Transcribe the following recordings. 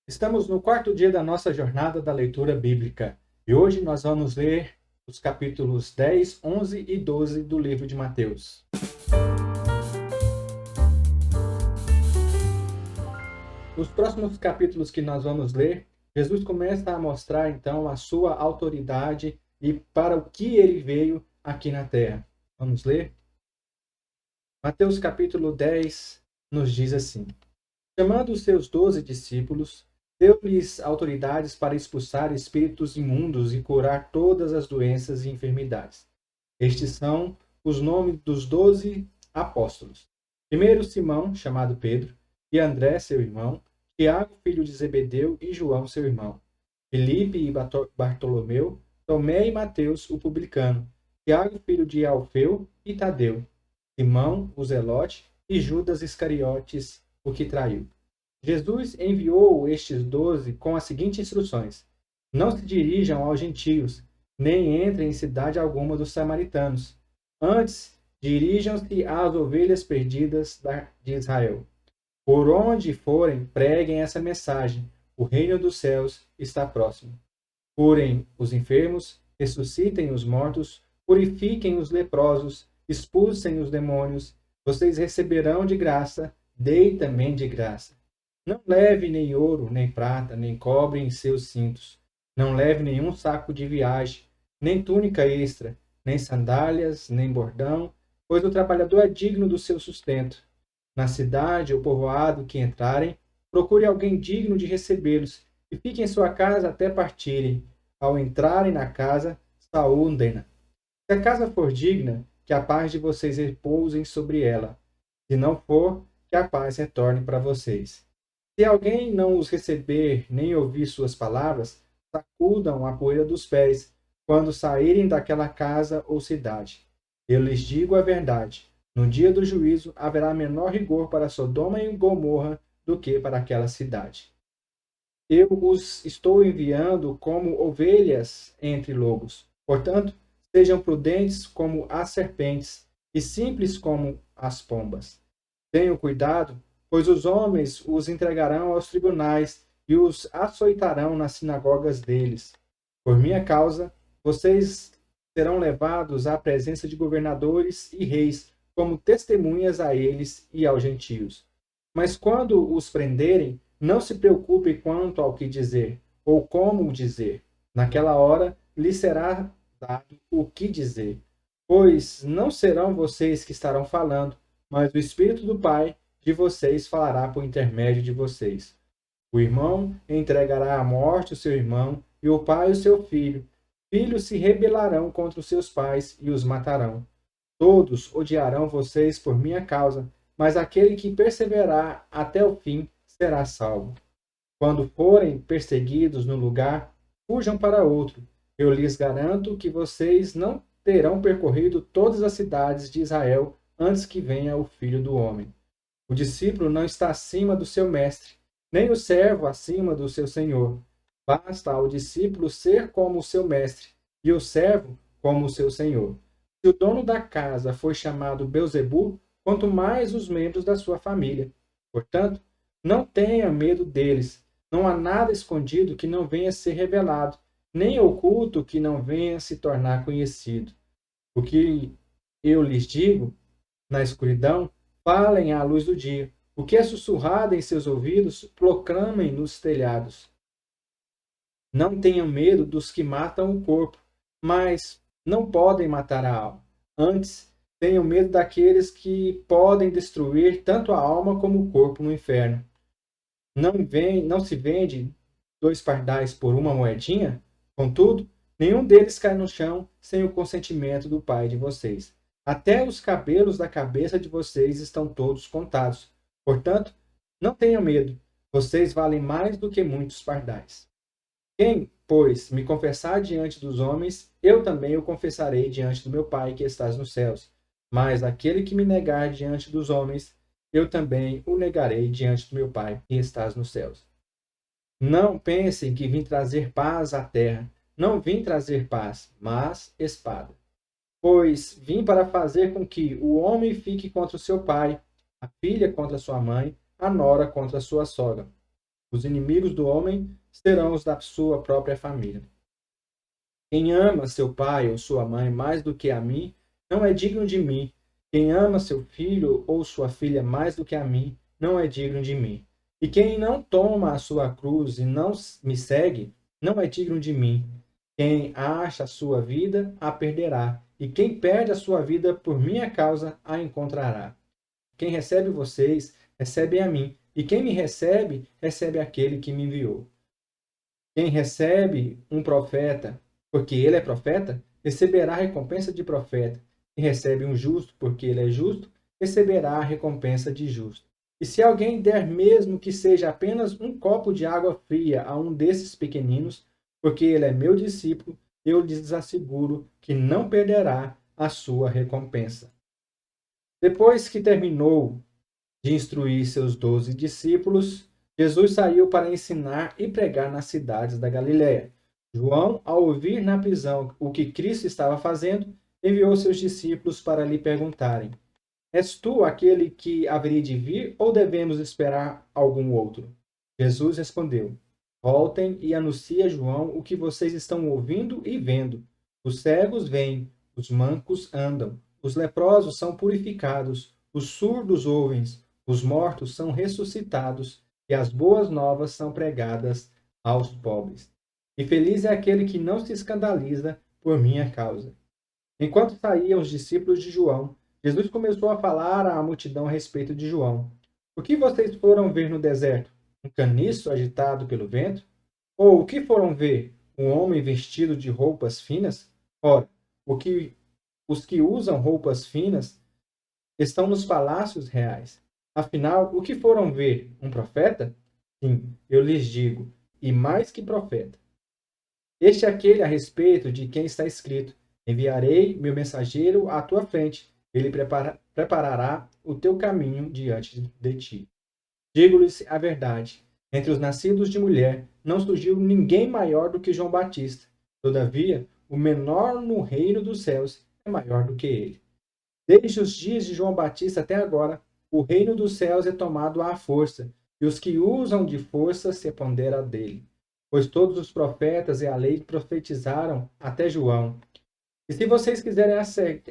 Estamos no quarto dia da nossa jornada da leitura bíblica e hoje nós vamos ler os capítulos 10, 11 e 12 do livro de Mateus. Os próximos capítulos que nós vamos ler, Jesus começa a mostrar então a sua autoridade e para o que ele veio aqui na terra. Vamos ler? Mateus capítulo 10 nos diz assim: Chamando os seus 12 discípulos, deu-lhes autoridades para expulsar espíritos imundos e curar todas as doenças e enfermidades. Estes são os nomes dos 12 apóstolos. Primeiro Simão, chamado Pedro, e André, seu irmão, Tiago, filho de Zebedeu, e João, seu irmão, Filipe e Bartolomeu, Tomé e Mateus, o publicano, Tiago, filho de Alfeu, e Tadeu, Simão, o Zelote, e Judas Iscariotes, o que traiu. Jesus enviou estes 12 com as seguintes instruções: Não se dirijam aos gentios, nem entrem em cidade alguma dos samaritanos. Antes, dirijam-se às ovelhas perdidas de Israel. Por onde forem, preguem essa mensagem: o reino dos céus está próximo. Curem os enfermos, ressuscitem os mortos, purifiquem os leprosos, expulsem os demônios. Vocês receberão de graça, dei também de graça. Não leve nem ouro, nem prata, nem cobre em seus cintos. Não leve nenhum saco de viagem, nem túnica extra, nem sandálias, nem bordão, pois o trabalhador é digno do seu sustento. Na cidade ou povoado que entrarem, procure alguém digno de recebê-los e fique em sua casa até partirem. Ao entrarem na casa, saúdem-na. Se a casa for digna, que a paz de vocês repousem sobre ela. Se não for, que a paz retorne para vocês. Se alguém não os receber nem ouvir suas palavras, sacudam a poeira dos pés quando saírem daquela casa ou cidade. Eu lhes digo a verdade: no dia do juízo haverá menor rigor para Sodoma e Gomorra do que para aquela cidade. Eu os estou enviando como ovelhas entre lobos. Portanto, sejam prudentes como as serpentes e simples como as pombas. Tenham cuidado, pois os homens os entregarão aos tribunais e os açoitarão nas sinagogas deles. Por minha causa, vocês serão levados à presença de governadores e reis, como testemunhas a eles e aos gentios. Mas quando os prenderem, não se preocupe quanto ao que dizer, ou como dizer. Naquela hora lhes será dado o que dizer, pois não serão vocês que estarão falando, mas o Espírito do Pai de vocês falará por intermédio de vocês. O irmão entregará à morte o seu irmão, e o pai o seu filho. Filhos se rebelarão contra os seus pais e os matarão. Todos odiarão vocês por minha causa, mas aquele que perseverar até o fim será salvo. Quando forem perseguidos no lugar, fujam para outro. Eu lhes garanto que vocês não terão percorrido todas as cidades de Israel antes que venha o Filho do Homem. O discípulo não está acima do seu mestre, nem o servo acima do seu senhor. Basta ao discípulo ser como o seu mestre, e o servo como o seu senhor. Se o dono da casa foi chamado Belzebu, quanto mais os membros da sua família. Portanto, não tenha medo deles. Não há nada escondido que não venha a ser revelado, nem oculto que não venha a se tornar conhecido. O que eu lhes digo na escuridão, falem à luz do dia. O que é sussurrado em seus ouvidos, proclamem nos telhados. Não tenham medo dos que matam o corpo, mas não podem matar a alma. Antes, tenham medo daqueles que podem destruir tanto a alma como o corpo no inferno. Não se vende 2 pardais por uma moedinha? Contudo, nenhum deles cai no chão sem o consentimento do Pai de vocês. Até os cabelos da cabeça de vocês estão todos contados. Portanto, não tenham medo. Vocês valem mais do que muitos pardais. Quem, pois, me confessar diante dos homens, eu também o confessarei diante do meu Pai que estás nos céus. Mas aquele que me negar diante dos homens, eu também o negarei diante do meu Pai que estás nos céus. Não pensem que vim trazer paz à terra. Não vim trazer paz, mas espada. Pois vim para fazer com que o homem fique contra o seu pai, a filha contra sua mãe, a nora contra sua sogra. Os inimigos do homem serão os da sua própria família. Quem ama seu pai ou sua mãe mais do que a mim, não é digno de mim. Quem ama seu filho ou sua filha mais do que a mim, não é digno de mim. E quem não toma a sua cruz e não me segue, não é digno de mim. Quem acha a sua vida, a perderá. E quem perde a sua vida por minha causa, a encontrará. Quem recebe vocês, recebe a mim. E quem me recebe, recebe aquele que me enviou. Quem recebe um profeta, porque ele é profeta, receberá a recompensa de profeta. Quem recebe um justo, porque ele é justo, receberá a recompensa de justo. E se alguém der mesmo que seja apenas um copo de água fria a um desses pequeninos, porque ele é meu discípulo, eu lhes asseguro que não perderá a sua recompensa. Depois que terminou de instruir seus 12 discípulos, Jesus saiu para ensinar e pregar nas cidades da Galiléia. João, ao ouvir na prisão o que Cristo estava fazendo, enviou seus discípulos para lhe perguntarem: És tu aquele que haveria de vir ou devemos esperar algum outro? Jesus respondeu: Voltem e anunciem a João o que vocês estão ouvindo e vendo. Os cegos veem, os mancos andam, os leprosos são purificados, os surdos ouvem, os mortos são ressuscitados e as boas novas são pregadas aos pobres. E feliz é aquele que não se escandaliza por minha causa. Enquanto saíam os discípulos de João, Jesus começou a falar à multidão a respeito de João. O que vocês foram ver no deserto? Um caniço agitado pelo vento? Ou o que foram ver? Um homem vestido de roupas finas? Ora, os que usam roupas finas estão nos palácios reais. Afinal, o que foram ver? Um profeta? Sim, eu lhes digo, e mais que profeta. Este é aquele a respeito de quem está escrito: Enviarei meu mensageiro à tua frente, ele preparará o teu caminho diante de ti. Digo-lhes a verdade: entre os nascidos de mulher não surgiu ninguém maior do que João Batista. Todavia, o menor no reino dos céus é maior do que ele. Desde os dias de João Batista até agora, o reino dos céus é tomado à força, e os que usam de força se apoderam dele. Pois todos os profetas e a lei profetizaram até João. E se vocês quiserem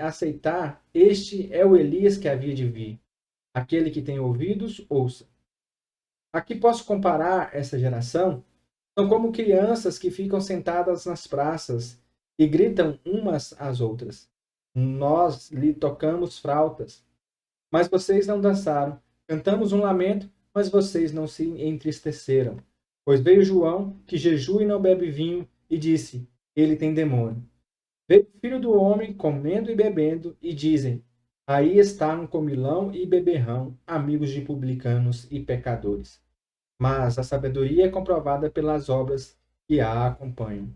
aceitar, este é o Elias que havia de vir. Aquele que tem ouvidos, ouça. A que posso comparar essa geração? São como crianças que ficam sentadas nas praças e gritam umas às outras. Nós lhe tocamos flautas, mas vocês não dançaram. Cantamos um lamento, mas vocês não se entristeceram. Pois veio João, que jejua e não bebe vinho, e disse: Ele tem demônio. Veio o filho do homem comendo e bebendo, e dizem: Aí está um comilão e beberrão, amigos de publicanos e pecadores. Mas a sabedoria é comprovada pelas obras que a acompanham.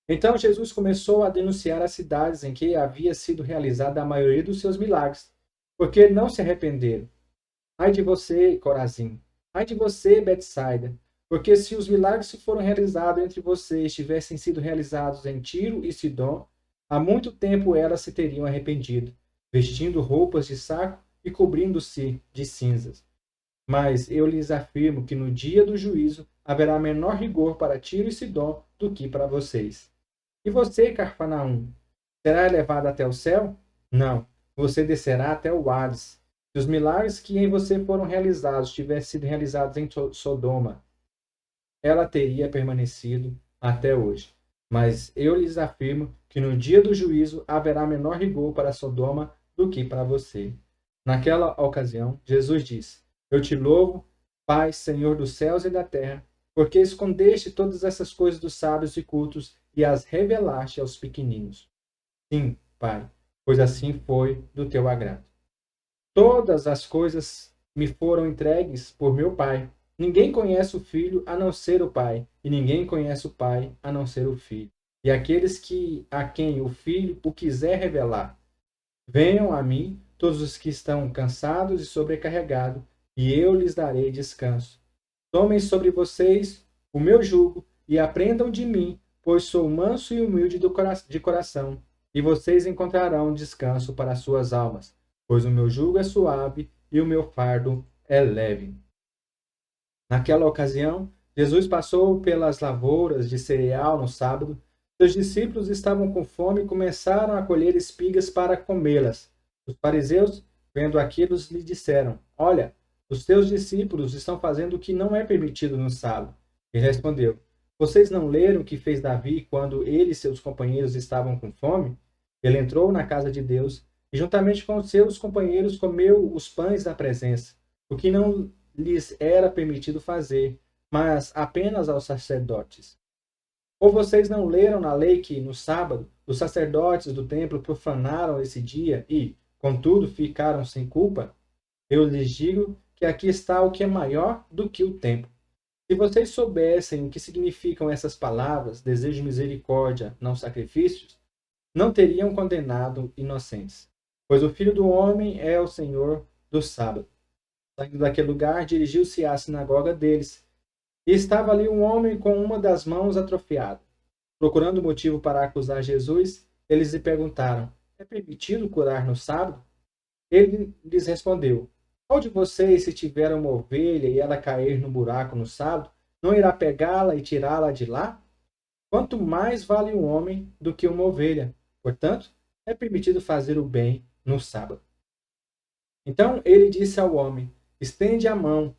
Então Jesus começou a denunciar as cidades em que havia sido realizada a maioria dos seus milagres, porque não se arrependeram. Ai de você, Corazim! Ai de você, Betsaida! Porque se os milagres que foram realizados entre vocês tivessem sido realizados em Tiro e Sidom, há muito tempo elas se teriam arrependido, vestindo roupas de saco e cobrindo-se de cinzas. Mas eu lhes afirmo que no dia do juízo haverá menor rigor para Tiro e Sidom do que para vocês. E você, Cafarnaum, será elevado até o céu? Não, você descerá até o Hades. Se os milagres que em você foram realizados tivessem sido realizados em Sodoma, ela teria permanecido até hoje. Mas eu lhes afirmo que no dia do juízo haverá menor rigor para Sodoma do que para você. Naquela ocasião, Jesus disse: Eu te louvo, Pai, Senhor dos céus e da terra, porque escondeste todas essas coisas dos sábios e cultos e as revelaste aos pequeninos. Sim, Pai, pois assim foi do teu agrado. Todas as coisas me foram entregues por meu Pai. Ninguém conhece o Filho a não ser o Pai, e ninguém conhece o Pai a não ser o Filho. E aqueles a quem o Filho o quiser revelar. Venham a mim todos os que estão cansados e sobrecarregados, e eu lhes darei descanso. Tomem sobre vocês o meu jugo e aprendam de mim, pois sou manso e humilde de coração, e vocês encontrarão descanso para as suas almas, pois o meu jugo é suave e o meu fardo é leve. Naquela ocasião, Jesus passou pelas lavouras de cereal no sábado. Seus discípulos estavam com fome e começaram a colher espigas para comê-las. Os fariseus, vendo aquilo, lhe disseram: Olha, os teus discípulos estão fazendo o que não é permitido no sábado. Ele respondeu: Vocês não leram o que fez Davi quando ele e seus companheiros estavam com fome? Ele entrou na casa de Deus e, juntamente com os seus companheiros, comeu os pães da presença, o que não lhes era permitido fazer, mas apenas aos sacerdotes. Ou vocês não leram na lei que, no sábado, os sacerdotes do templo profanaram esse dia e, contudo, ficaram sem culpa? Eu lhes digo que aqui está o que é maior do que o templo. Se vocês soubessem o que significam essas palavras, desejo misericórdia, não sacrifícios, não teriam condenado inocentes. Pois o Filho do Homem é o Senhor do sábado. Saindo daquele lugar, dirigiu-se à sinagoga deles. E estava ali um homem com uma das mãos atrofiada. Procurando motivo para acusar Jesus, eles lhe perguntaram: É permitido curar no sábado? Ele lhes respondeu: Qual de vocês, se tiver uma ovelha e ela cair no buraco no sábado, não irá pegá-la e tirá-la de lá? Quanto mais vale um homem do que uma ovelha. Portanto, é permitido fazer o bem no sábado. Então ele disse ao homem: Estende a mão.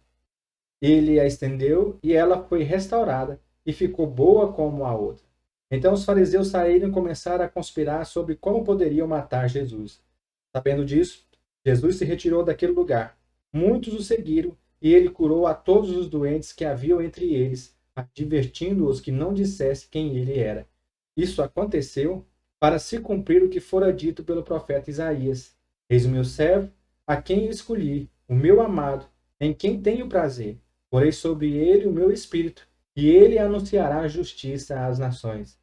Ele a estendeu e ela foi restaurada e ficou boa como a outra. Então os fariseus saíram e começaram a conspirar sobre como poderiam matar Jesus. Sabendo disso, Jesus se retirou daquele lugar. Muitos o seguiram e ele curou a todos os doentes que haviam entre eles, advertindo-os que não dissesse quem ele era. Isso aconteceu para se cumprir o que fora dito pelo profeta Isaías: Eis o meu servo, a quem eu escolhi, o meu amado, em quem tenho prazer. Porei sobre ele o meu espírito, e ele anunciará a justiça às nações.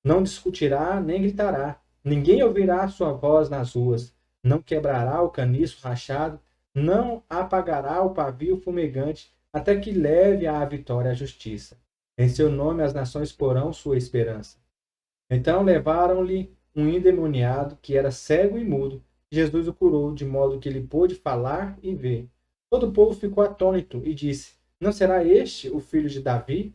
Não discutirá nem gritará, ninguém ouvirá a sua voz nas ruas, não quebrará o caniço rachado, não apagará o pavio fumegante, até que leve à vitória a justiça. Em seu nome as nações porão sua esperança. Então levaram-lhe um endemoniado que era cego e mudo. Jesus o curou, de modo que ele pôde falar e ver. Todo o povo ficou atônito e disse: Não será este o filho de Davi?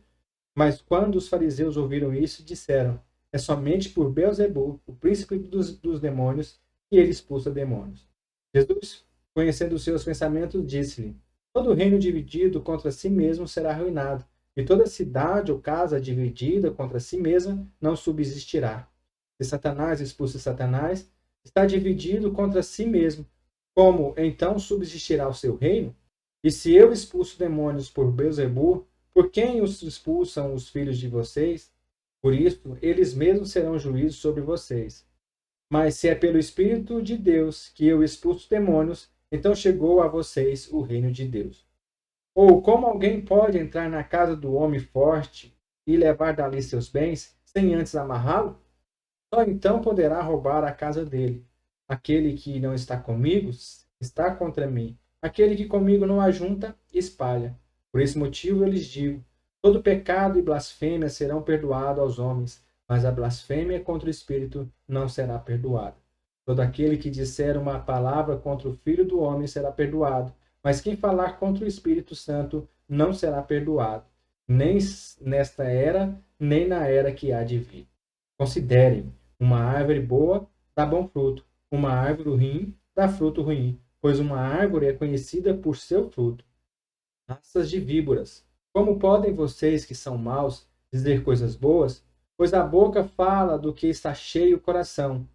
Mas quando os fariseus ouviram isso, disseram: É somente por Beelzebul, o príncipe dos demônios, que ele expulsa demônios. Jesus, conhecendo os seus pensamentos, disse-lhe: Todo reino dividido contra si mesmo será arruinado, e toda cidade ou casa dividida contra si mesma não subsistirá. Se Satanás expulsa Satanás, está dividido contra si mesmo. Como então subsistirá o seu reino? E se eu expulso demônios por Beelzebul, por quem os expulsam os filhos de vocês? Por isso, eles mesmos serão juízes sobre vocês. Mas se é pelo Espírito de Deus que eu expulso demônios, então chegou a vocês o reino de Deus. Ou como alguém pode entrar na casa do homem forte e levar dali seus bens, sem antes amarrá-lo? Só então poderá roubar a casa dele. Aquele que não está comigo está contra mim. Aquele que comigo não ajunta, espalha. Por esse motivo eu lhes digo: todo pecado e blasfêmia serão perdoados aos homens, mas a blasfêmia contra o Espírito não será perdoada. Todo aquele que disser uma palavra contra o Filho do Homem será perdoado, mas quem falar contra o Espírito Santo não será perdoado, nem nesta era, nem na era que há de vir. Considerem: uma árvore boa dá bom fruto, uma árvore ruim dá fruto ruim, pois uma árvore é conhecida por seu fruto. Raças de víboras, como podem vocês que são maus dizer coisas boas? Pois a boca fala do que está cheio o coração.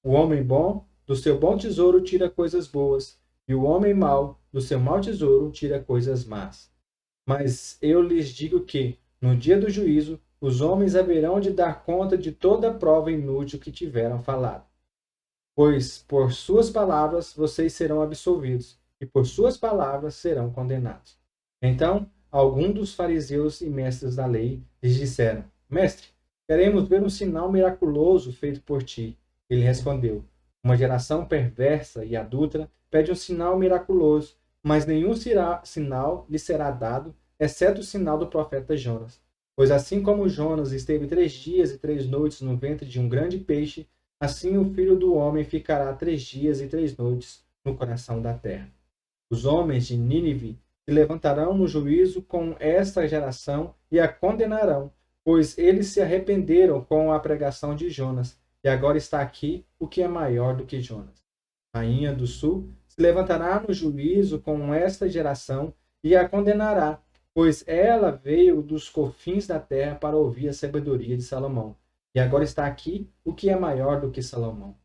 O homem bom do seu bom tesouro tira coisas boas, e o homem mau do seu mau tesouro tira coisas más. Mas eu lhes digo que, no dia do juízo, os homens haverão de dar conta de toda a prova inútil que tiveram falado. Pois por suas palavras vocês serão absolvidos, e por suas palavras serão condenados. Então, alguns dos fariseus e mestres da lei lhes disseram: Mestre, queremos ver um sinal miraculoso feito por ti. Ele respondeu: Uma geração perversa e adúltera pede um sinal miraculoso, mas nenhum sinal lhe será dado, exceto o sinal do profeta Jonas. Pois assim como Jonas esteve 3 dias e 3 noites no ventre de um grande peixe, assim o Filho do Homem ficará 3 dias e 3 noites no coração da terra. Os homens de Nínive se levantarão no juízo com esta geração e a condenarão, pois eles se arrependeram com a pregação de Jonas, e agora está aqui o que é maior do que Jonas. A rainha do sul se levantará no juízo com esta geração e a condenará, pois ela veio dos confins da terra para ouvir a sabedoria de Salomão. E agora está aqui o que é maior do que Salomão.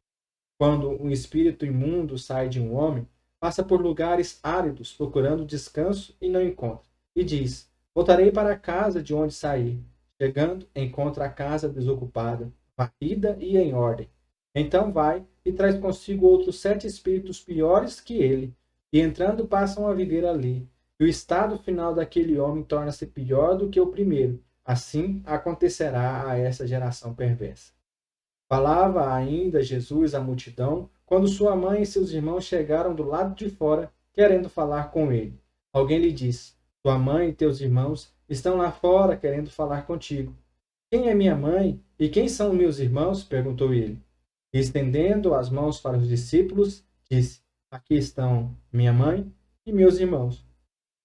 Quando um espírito imundo sai de um homem, passa por lugares áridos, procurando descanso e não encontra. E diz: voltarei para a casa de onde saí. Chegando, encontra a casa desocupada, varrida e em ordem. Então vai e traz consigo outros 7 espíritos piores que ele, e entrando passam a viver ali. E o estado final daquele homem torna-se pior do que o primeiro. Assim acontecerá a essa geração perversa. Falava ainda Jesus à multidão, quando sua mãe e seus irmãos chegaram do lado de fora, querendo falar com ele. Alguém lhe disse: tua mãe e teus irmãos estão lá fora querendo falar contigo. Quem é minha mãe e quem são meus irmãos? Perguntou ele. E estendendo as mãos para os discípulos, disse: aqui estão minha mãe e meus irmãos.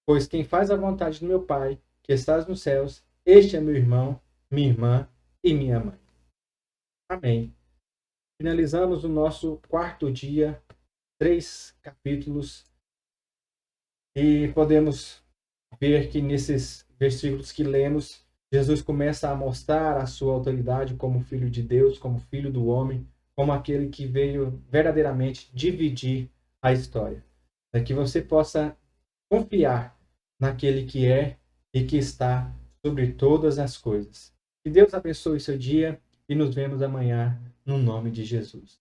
Pois quem faz a vontade do meu Pai, que estás nos céus, este é meu irmão, minha irmã e minha mãe. Amém. Finalizamos o nosso 4º dia, 3 capítulos, e podemos ver que nesses versículos que lemos, Jesus começa a mostrar a sua autoridade como Filho de Deus, como Filho do homem, como aquele que veio verdadeiramente dividir a história. Para que você possa confiar naquele que é e que está sobre todas as coisas. Que Deus abençoe seu dia e nos vemos amanhã no nome de Jesus.